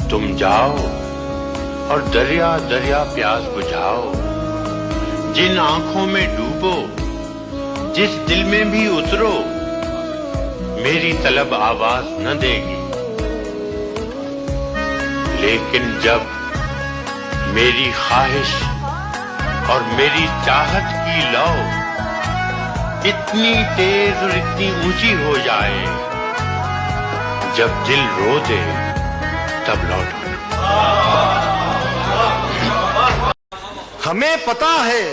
तुम जाओ और दरिया दरिया प्यास बुझाओ। जिन आंखों में डूबो, जिस दिल में भी उतरो, मेरी तलब आवाज न देगी। लेकिन जब मेरी ख्वाहिश और मेरी चाहत की लौ इतनी तेज और इतनी ऊंची हो जाए, जब दिल रो दे तब लौट आना। हमें पता है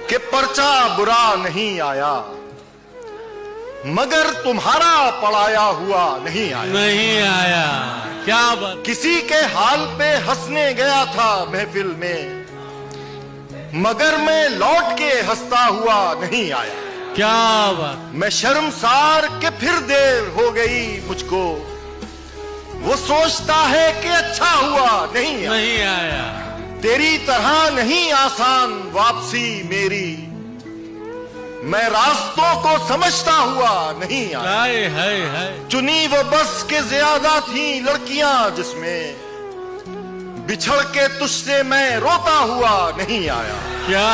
कि पर्चा बुरा नहीं आया, मगर तुम्हारा पढ़ाया हुआ नहीं आया। नहीं आया, क्या बात। किसी के हाल पे हंसने गया था महफिल में, मगर मैं लौट के हंसता हुआ नहीं आया। क्या बात। मैं शर्मसार के फिर देर हो गई मुझको, वो सोचता है कि अच्छा हुआ नहीं आया। तेरी तरह नहीं आसान वापसी मेरी, मैं रास्तों को समझता हुआ नहीं आया। है। चुनी वो बस के ज्यादा थी लड़कियां जिसमें, बिछड़ के तुझसे मैं रोता हुआ नहीं आया। क्या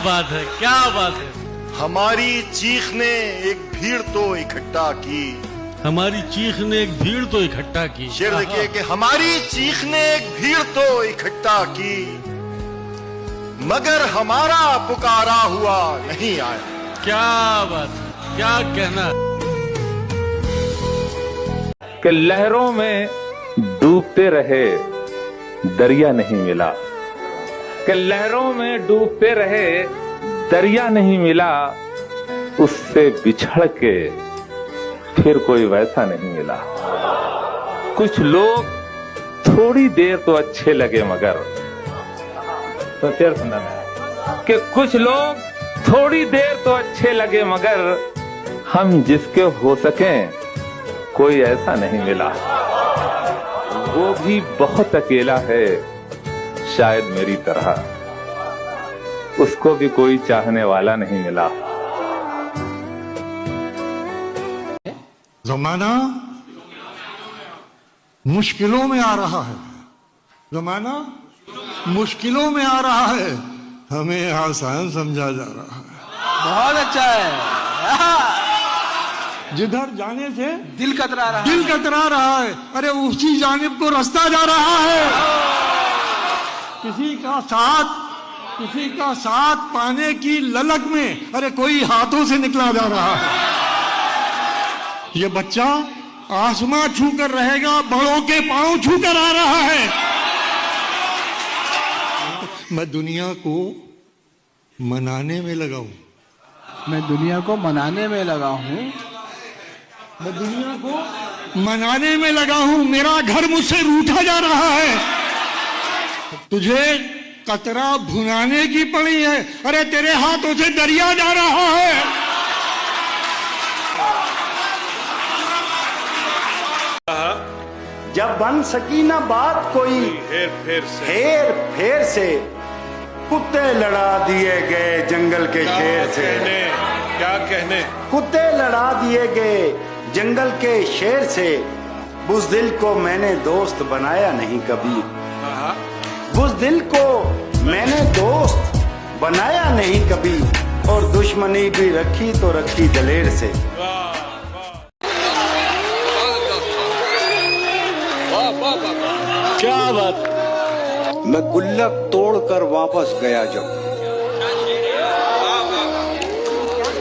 बात है, क्या बात है। हमारी चीख ने एक भीड़ तो इकट्ठा की, हमारी चीख ने एक भीड़ तो इकट्ठा की। शेर देखिए कि हमारी चीख ने एक भीड़ तो इकट्ठा की, मगर हमारा पुकारा हुआ नहीं आया। क्या बात है, क्या कहना। कि लहरों में डूबते रहे दरिया नहीं मिला, कि लहरों में डूबते रहे दरिया नहीं मिला, उससे बिछड़ के फिर कोई वैसा नहीं मिला। कुछ लोग थोड़ी देर तो अच्छे लगे, मगर तो फिर सुना कि कुछ लोग थोड़ी देर तो अच्छे लगे, मगर हम जिसके हो सकें कोई ऐसा नहीं मिला। वो भी बहुत अकेला है शायद मेरी तरह, उसको भी कोई चाहने वाला नहीं मिला। जमाना मुश्किलों में आ रहा है, जमाना मुश्किलों में आ रहा है, हमें आसान समझा जा रहा है। बहुत अच्छा है। जिधर जाने से दिल कतरा रहा है, अरे उसी जानिब को रास्ता जा रहा है। किसी का साथ पाने की ललक में, अरे कोई हाथों से निकला जा रहा है। ये बच्चा आसमां छूकर रहेगा, बड़ों के पांव छूकर आ रहा है। मैं दुनिया को मनाने में लगा हूं, मैं दुनिया को मनाने में लगा हूं। मैं दुनिया को मनाने में लगा हूं। मेरा घर मुझसे रूठा जा रहा है, तुझे कतरा भुनाने की पड़ी है, अरे तेरे हाथों से दरिया जा रहा है। जब बन सकी ना बात कोई हेर फेर से, कुत्ते लड़ा दिए गए जंगल के शेर से। क्या कहने। कुत्ते लड़ा दिए गए जंगल के शेर से, बुज़दिल को मैंने दोस्त बनाया नहीं कभी। बुज़दिल को मैंने दोस्त बनाया नहीं कभी, और दुश्मनी भी रखी तो रखी दलेर से। क्या बात। मैं गुल्लक तोड़कर वापस गया जब,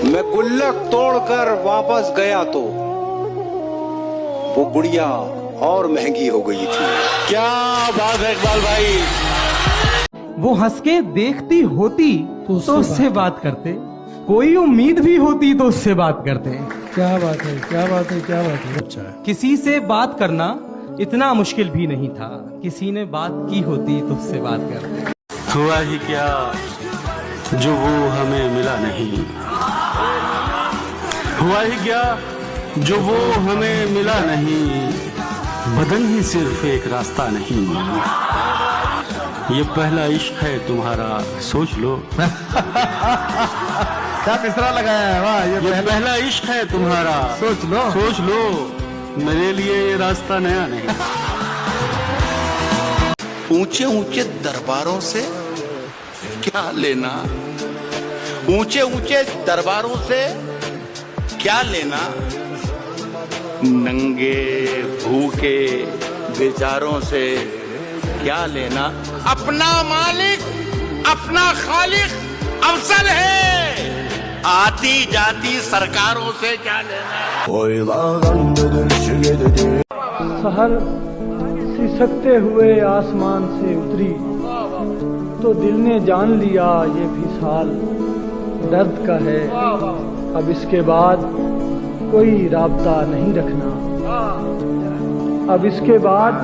मैं गुल्लक तोड़कर वापस गया तो वो गुड़िया और महंगी हो गई थी। क्या बात है इकबाल भाई। वो हंस के देखती होती तो उससे बात करते, कोई उम्मीद भी होती तो उससे बात करते। क्या बात है, क्या बात है, क्या बात है। अच्छा, किसी से बात करना इतना मुश्किल भी नहीं था, किसी ने बात की होती तो उससे बात करते। हुआ ही क्या जो वो हमें मिला नहीं, हुआ ही क्या जो वो हमें मिला नहीं, बदन ही सिर्फ एक रास्ता नहीं, ये पहला इश्क है तुम्हारा सोच लो। क्या तीसरा लगाया है, वाह। ये पहला इश्क है तुम्हारा सोच लो, सोच लो, मेरे लिए ये रास्ता नया नहीं। ऊंचे ऊंचे दरबारों से क्या लेना, ऊंचे ऊंचे दरबारों से क्या लेना, नंगे भूखे बेचारों से क्या लेना, अपना मालिक अपना खालिक अफसर है, आती जाती सरकारों से क्या लेना। सहर सिसकते हुए आसमान से उतरी तो दिल ने जान लिया ये भी साल दर्द का है, अब इसके बाद कोई राब्ता नहीं रखना, अब इसके बाद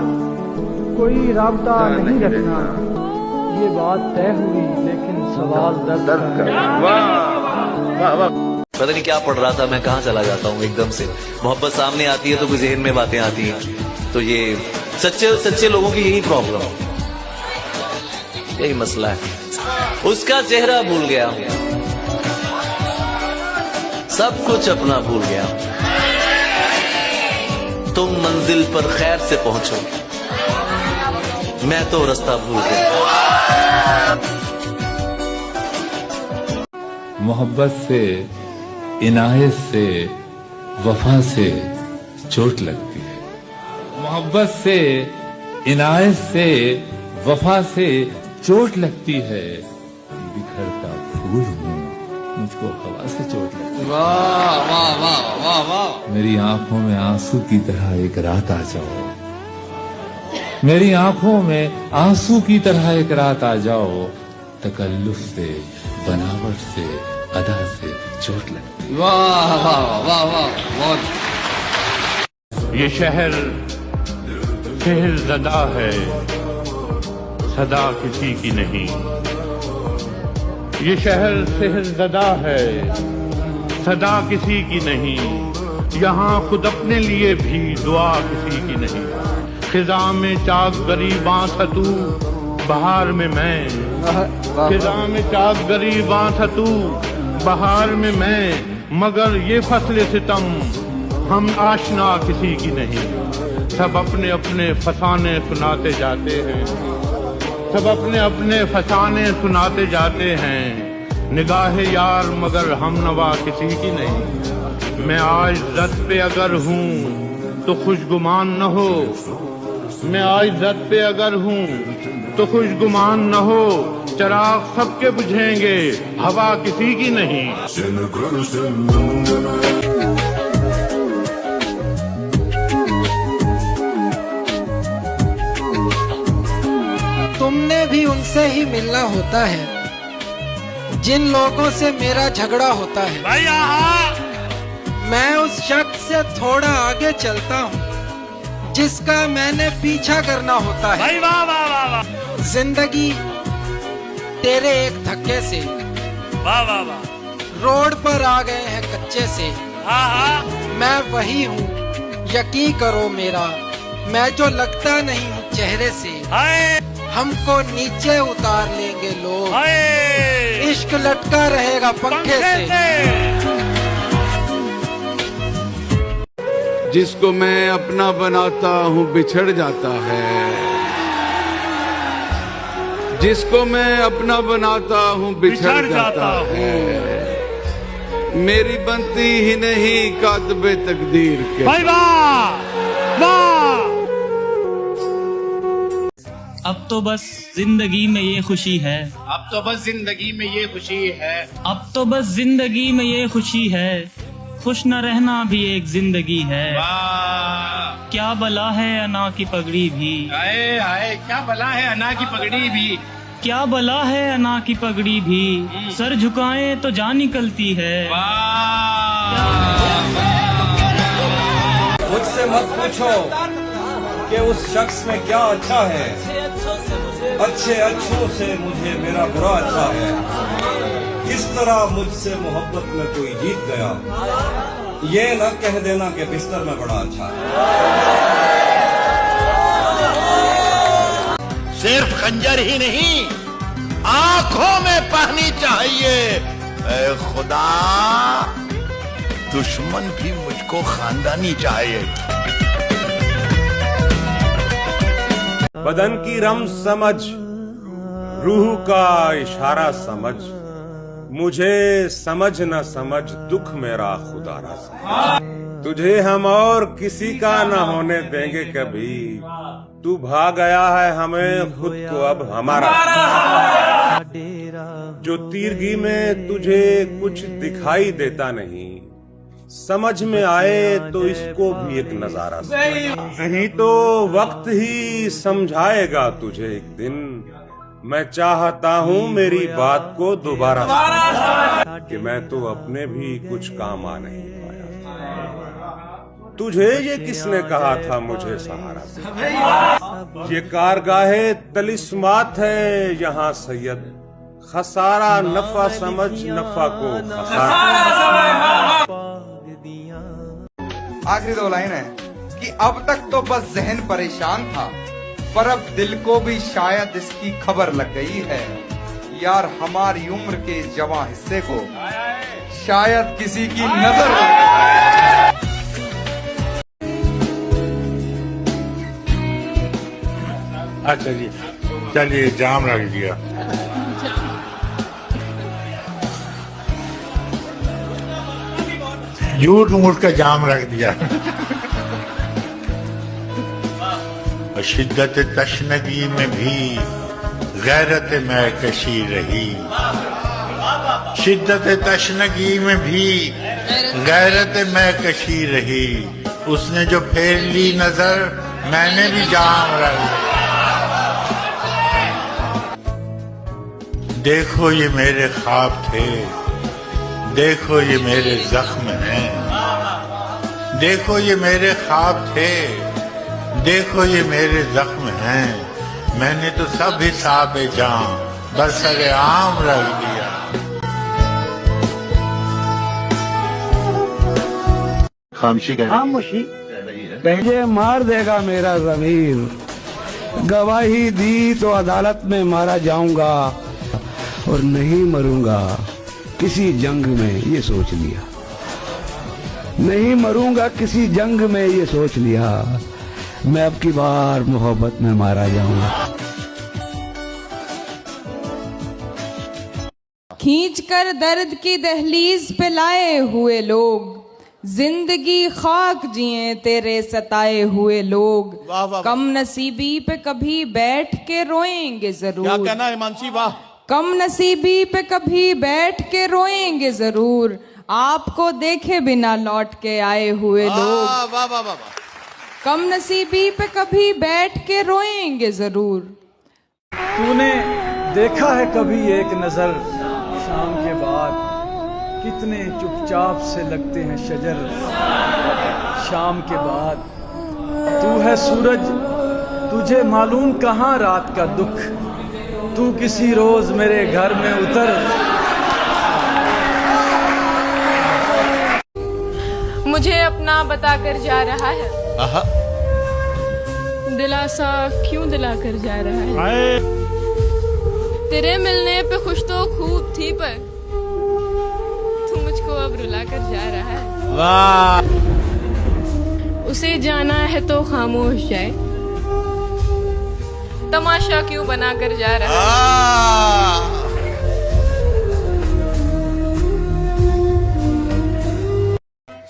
कोई राब्ता नहीं रखना, ये बात तय हुई लेकिन सवाल दर्द का। पता नहीं क्या पढ़ रहा था मैं, कहाँ चला जाता हूँ एकदम से। मोहब्बत सामने आती है तो कोई जहन में बातें आती हैं। तो ये सच्चे सच्चे लोगों की यही प्रॉब्लम, यही मसला है। उसका चेहरा भूल गया, सब कुछ अपना भूल गया। तुम मंजिल पर खैर से पहुंचो, मैं तो रास्ता भूल गया। मोहब्बत से, इनायत से, वफा से चोट लगती है। मोहब्बत से, इनायत से, वफा से चोट लगती है। बिखरता फूल हूँ, मुझको हवा से चोट लगती है। वाह वाह वाह वाह वाह। मेरी आंखों में आंसू की तरह एक रात आ जाओ, मेरी आंखों में आंसू की तरह एक रात आ जाओ। तकल्लुफ से, बनावट से, अदा से चोट लगती। वाह वाह वाह वाह बहुत। ये शहर शहरज़दा है, सदा किसी की नहीं। ये शहर शहरज़दा है, सदा किसी की नहीं। यहाँ खुद अपने लिए भी दुआ किसी की नहीं। खिजा में चाक गरीबां था तू, बहार में मैं। खिजा में चाक गरीबां था तू, बहार में मैं। मगर ये फसले सितम हम आशना किसी की नहीं। सब अपने अपने फसाने सुनाते जाते हैं, सब अपने अपने फसाने सुनाते जाते हैं। निगाहे यार मगर हम नवा किसी की नहीं। मैं आज इज्जत पे अगर हूँ तो खुशगुमान न हो, मैं आज इज्जत पे अगर हूँ तो खुशगुमान न हो। चराग सबके बुझेंगे, हवा किसी की नहीं। तुमने भी उनसे ही मिलना होता है जिन लोगों से मेरा झगड़ा होता है। भाई मैं उस शख्स से थोड़ा आगे चलता हूँ जिसका मैंने पीछा करना होता है। भाई वाह वाह वाह वाह। जिंदगी तेरे एक धक्के से वाह वाह वाह। रोड पर आ गए हैं कच्चे से। हाँ हाँ। मैं वही हूँ, यकीन करो मेरा, मैं जो लगता नहीं हूँ चेहरे से। हाय हमको नीचे उतार लेंगे लोग, हाय। इश्क लटका रहेगा पंखे से। जिसको मैं अपना बनाता हूँ बिछड़ जाता है, जिसको मैं अपना बनाता हूँ बिछड़ जाता है। मेरी बनती ही नहीं कातबे तकदीर के। भाई वाह वाह। अब तो बस जिंदगी में ये खुशी है, अब तो बस जिंदगी में ये खुशी है, अब तो बस जिंदगी में ये खुशी है। खुश न रहना भी एक जिंदगी है। वाह। क्या बला है अना की पगड़ी भी, हाय हाय क्या भला है अना की पगड़ी भी, क्या बला है अना की पगड़ी भी। सर झुकाएं तो जान निकलती है। मुझसे मत पूछो कि उस शख्स में क्या अच्छा है, अच्छे अच्छों से मुझे मेरा बुरा अच्छा है। किस तरह मुझसे मोहब्बत में कोई जीत गया, ये न कह देना कि बिस्तर में बड़ा अच्छा है। सिर्फ खंजर ही नहीं, आंखों में पानी चाहिए। ऐ खुदा, दुश्मन भी मुझको खानदानी चाहिए। बदन की रम समझ, रूह का इशारा समझ, मुझे समझ न समझ दुख मेरा खुदा ना समझ। तुझे हम और किसी का न होने देंगे कभी, तू भाग गया है हमें खुद को अब हमारा। जो तीरगी में तुझे कुछ दिखाई देता नहीं, समझ में आए तो इसको भी एक नजारा नहीं तो वक्त ही समझाएगा तुझे एक दिन। मैं चाहता हूँ मेरी बात को दोबारा कि मैं तो अपने भी कुछ काम आ नहीं पाया। तुझे ये किसने कहा था मुझे सहारा? ये कारगाहे तलिस्मात है यहाँ सैयद, खसारा नफा समझ नफा को खसारा। आखिरी 2 लाइन है कि अब तक तो बस जहन परेशान था, पर अब दिल को भी शायद इसकी खबर लग गई है। यार हमारी उम्र के जवां हिस्से को शायद किसी की नजर लग गई। अच्छा जी, चलिए जाम रख दिया। झूठ मूठ का जाम रख दिया। शिद्दत तशनगी में भी गैरत महकशी रही, शिद्दत तशनगी में भी गैरत महकशी रही। उसने जो फेर ली नजर, मैंने भी जाम रख दिया। देखो ये मेरे ख्वाब थे, देखो ये मेरे जख्म हैं, देखो ये मेरे ख्वाब थे, देखो ये मेरे जख्म हैं। मैंने तो सब हिसाब जान बरसरे आम रख दिया। खामोशी पहले मार देगा मेरा ज़मीर, गवाही दी तो अदालत में मारा जाऊंगा, और नहीं मरूंगा किसी जंग में ये सोच लिया, नहीं मरूंगा किसी जंग में ये सोच लिया। मैं अब की बार मोहब्बत में मारा जाऊंगा। खींचकर दर्द की दहलीज पे लाए हुए लोग, जिंदगी खाक जिए तेरे सताए हुए लोग। वाह, वाह, कम नसीबी पे कभी बैठ के रोएंगे जरूर। क्या कहना है मानसी? वाह। कम नसीबी पे कभी बैठ के रोएंगे जरूर, आपको देखे बिना लौट के आए हुए लोग। वाह वाह वाह। कम नसीबी पे कभी बैठ के रोएंगे जरूर। तूने देखा है कभी एक नजर शाम के बाद, कितने चुपचाप से लगते हैं शजर शाम के बाद। तू है सूरज, तुझे मालूम कहाँ रात का दुख, तू किसी रोज मेरे घर में उतर। मुझे अपना बताकर जा रहा है, दिलासा क्यों दिलाकर जा रहा है। तेरे मिलने पे खुश तो खूब थी, पर तू मुझको अब रुला कर जा रहा है। वाह। उसे जाना है तो खामोश जाए, तमाशा क्यों बना कर जा रहा है।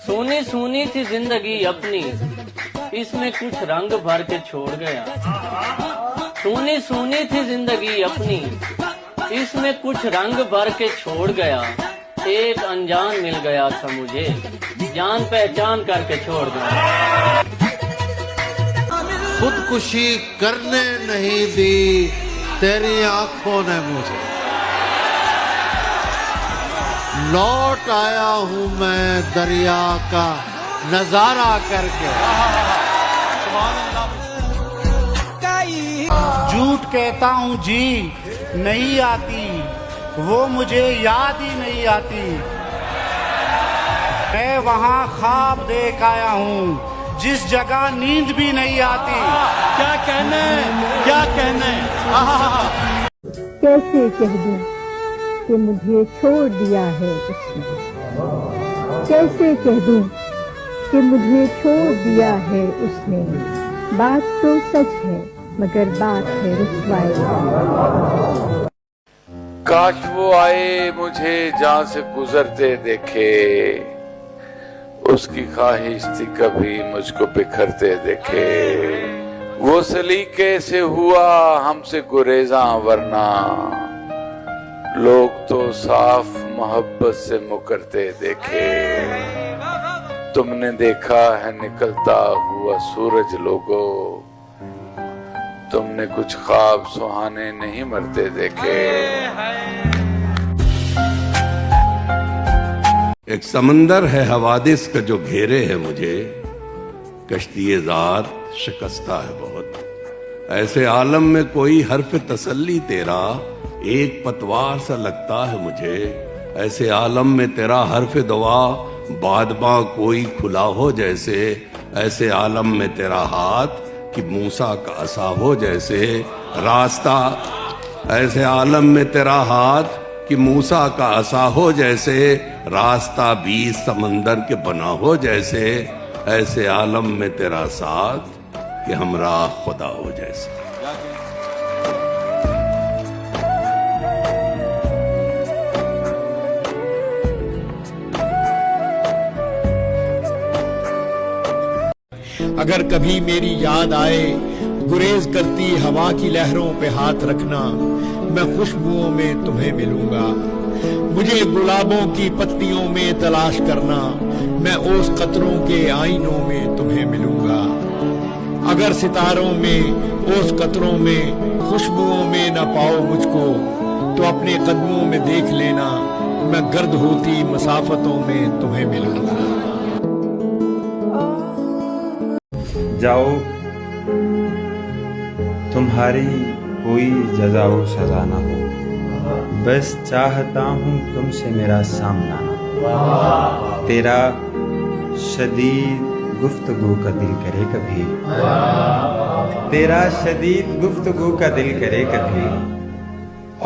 सोनी सोनी थी जिंदगी अपनी, इसमें कुछ रंग भर के छोड़ गया। सोनी सोनी थी जिंदगी अपनी, इसमें कुछ रंग भर के छोड़ गया। एक अनजान मिल गया था मुझे, जान पहचान करके छोड़ गया। खुदकुशी करने नहीं दी तेरी आंखों ने मुझे, लौट आया हूँ मैं दरिया का नजारा करके। झूठ कहता हूँ जी नहीं आती, वो मुझे याद ही नहीं आती। मैं वहाँ ख्वाब देख आया हूँ जिस जगह नींद भी नहीं आती। क्या कहने, क्या कहने। कैसे कह दूं कि मुझे छोड़ दिया है उसने, कैसे कह दूं कि मुझे छोड़ दिया है उसने। बात तो सच है मगर बात है रुसवाई की। काश वो आए मुझे जहां से गुजरते देखे, उसकी ख्वाहिश थी कभी मुझको बिखरते देखे। वो सलीके से हुआ हमसे गुरेजा, वरना लोग तो साफ मोहब्बत से मुकरते देखे। तुमने देखा है निकलता हुआ सूरज लोगो, तुमने कुछ ख्वाब सुहाने नहीं मरते देखे। एक समंदर है हवादिस का जो घेरे है मुझे, कश्ती ज़ात शिकस्ता है बहुत। ऐसे आलम में कोई हर्फ तसल्ली तेरा एक पतवार सा लगता है मुझे। ऐसे आलम में तेरा हर्फ दुआ बादबा कोई खुला हो जैसे। ऐसे आलम में तेरा हाथ कि मूसा का असा हो जैसे। रास्ता ऐसे आलम में तेरा हाथ कि मूसा का असा हो जैसे। रास्ता बीच समंदर के बना हो जैसे। ऐसे आलम में तेरा साथ कि हमरा खुदा हो जैसे। अगर कभी मेरी याद आए गुरेज करती हवा की लहरों पे हाथ रखना, मैं खुशबुओं में तुम्हें मिलूंगा। मुझे गुलाबों की पत्तियों में तलाश करना, मैं ओस कतरों के आईनों में तुम्हें मिलूंगा। अगर सितारों में ओस कतरों में खुशबुओं में न पाओ मुझको, तो अपने कदमों में देख लेना, मैं गर्द होती मसाफतों में तुम्हें मिलूंगा। जाओ तुम्हारी कोई जजा व सजा ना हो, बस चाहता हूँ तुमसे मेरा सामना ना हो। तेरा शदीद गुफ्तगू का दिल करे कभी, तेरा शदीद गुफ्तगू का दिल करे कभी,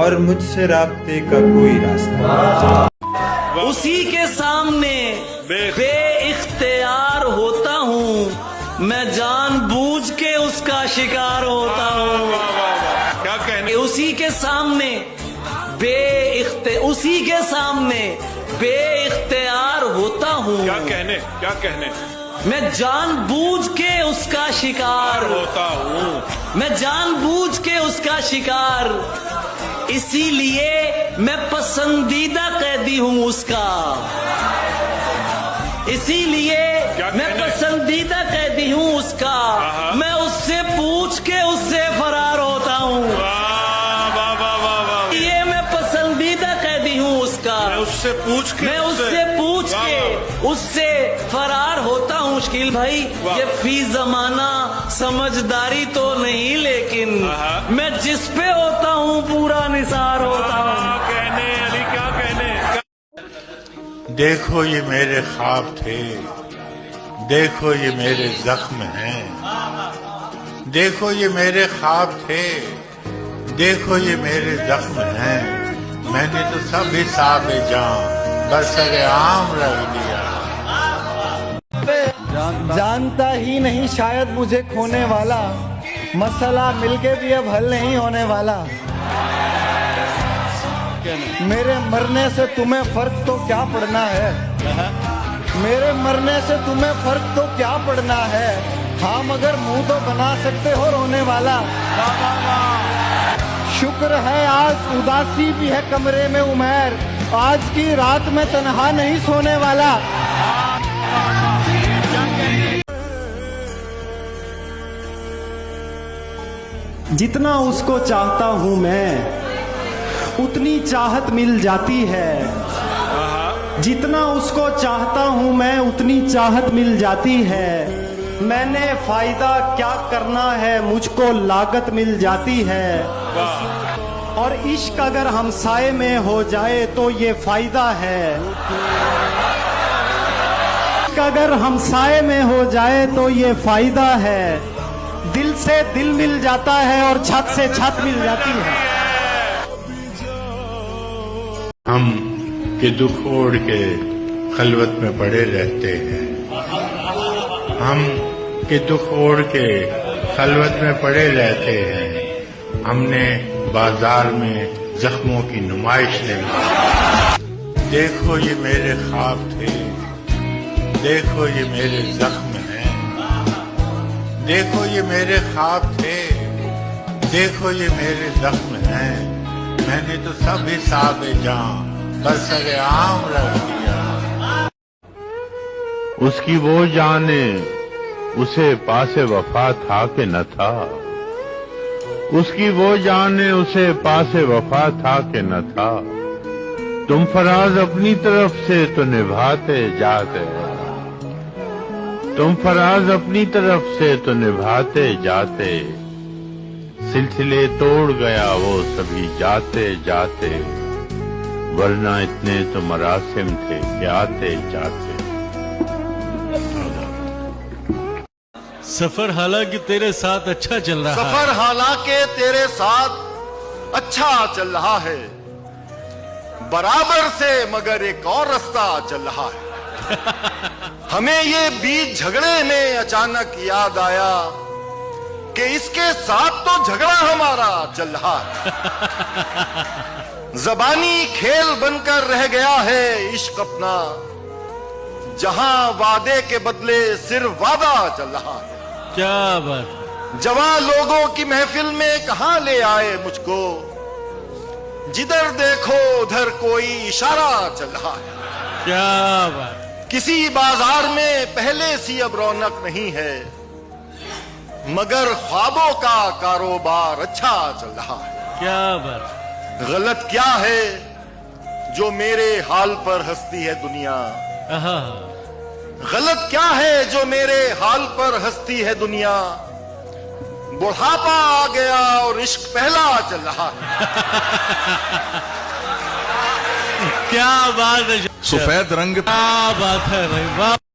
और मुझसे राब्ते का कोई रास्ता। उसी के सामने बेइख्तियार होता हूँ, मैं जानबूझ के उसका शिकार होता हूँ। क्या कहने? उसी के सामने उसी के सामने बेइख्तियार होता हूँ। क्या कहने? क्या कहने? मैं जानबूझ के उसका शिकार होता हूँ। मैं जानबूझ के उसका शिकार, इसीलिए मैं पसंदीदा कैदी हूँ उसका। इसीलिए मैं पसंदीदा कैदी हूँ उसका। मैं उससे पूछ के उससे फरार होता हूँ। ये मैं पसंदीदा कैदी हूँ उसका। मैं उससे पूछ के उससे फरार होता हूँ। शकील भाई, ये फी जमाना समझदारी तो नहीं, लेकिन मैं जिस पे होता हूँ पूरा निसार होता हूँ। कहने अली क्या कहने? देखो ये मेरे ख्वाब थे, देखो ये मेरे जख्म हैं। देखो ये मेरे ख्वाब थे, देखो ये मेरे जख्म हैं। मैंने तो सब हिसाब जान बरसरे आम रख दिया। जानता ही नहीं शायद मुझे खोने वाला, मसला मिलके भी अब हल नहीं होने वाला। मेरे मरने से तुम्हें फर्क तो क्या पड़ना है? मेरे मरने से तुम्हें फर्क तो क्या पड़ना है? हाँ मगर मुंह तो बना सकते हो रोने वाला। शुक्र है आज उदासी भी है कमरे में उमैर, आज की रात में तन्हा नहीं सोने वाला। जितना उसको चाहता हूँ मैं, उतनी चाहत मिल जाती है। जितना उसको चाहता हूँ मैं, उतनी चाहत मिल जाती है। मैंने फायदा क्या करना है, मुझको लागत मिल जाती है। और इश्क अगर हमसाये में हो जाए तो ये फायदा है। इश्क अगर हमसाये में हो जाए तो ये फायदा है। दिल से दिल मिल जाता है और छत से छत मिल जाती है। हम के दुख ओढ़ के खलवत में पड़े रहते हैं। हम के दुख ओढ़ के खलवत में पड़े रहते हैं, हमने बाजार में जख्मों की नुमाइश नहीं। देखो ये मेरे ख्वाब थे, देखो ये मेरे जख्म हैं, देखो ये मेरे ख्वाब थे, देखो ये मेरे जख्म हैं। मैंने तो सब हिसाब जान बरसरे आम रख दिया। उसकी वो जाने उसे पासे वफा था कि न था, उसकी वो जाने उसे पासे वफा था कि न था। तुम फराज अपनी तरफ से तो निभाते जाते, तुम फराज अपनी तरफ से तो निभाते जाते। सिलसिले तोड़ गया वो सभी जाते जाते, वरना इतने तो मरासिम थे कि आते जाते। सफर हालांकि तेरे साथ अच्छा चल रहा है, सफर हालांकि तेरे साथ अच्छा चल रहा है, बराबर से मगर एक और रास्ता चल रहा है। हमें ये बीच झगड़े में अचानक याद आया कि इसके साथ तो झगड़ा हमारा चल रहा है। ज़बानी खेल बनकर रह गया है इश्क अपना, जहां वादे के बदले सिर्फ वादा चल रहा है। क्या बात। जवां लोगों की महफिल में कहां ले आए मुझको, जिधर देखो उधर कोई इशारा चल रहा है। क्या बात। किसी बाजार में पहले सी अब रौनक नहीं है, मगर ख्वाबों का कारोबार अच्छा चल रहा है। क्या बात। गलत क्या है जो मेरे हाल पर हंसती है दुनिया, गलत क्या है जो मेरे हाल पर हंसती है दुनिया। बुढ़ापा आ गया और इश्क पहला चल रहा है। क्या बात है। सफेद रंग, क्या बात है भाई, वाह।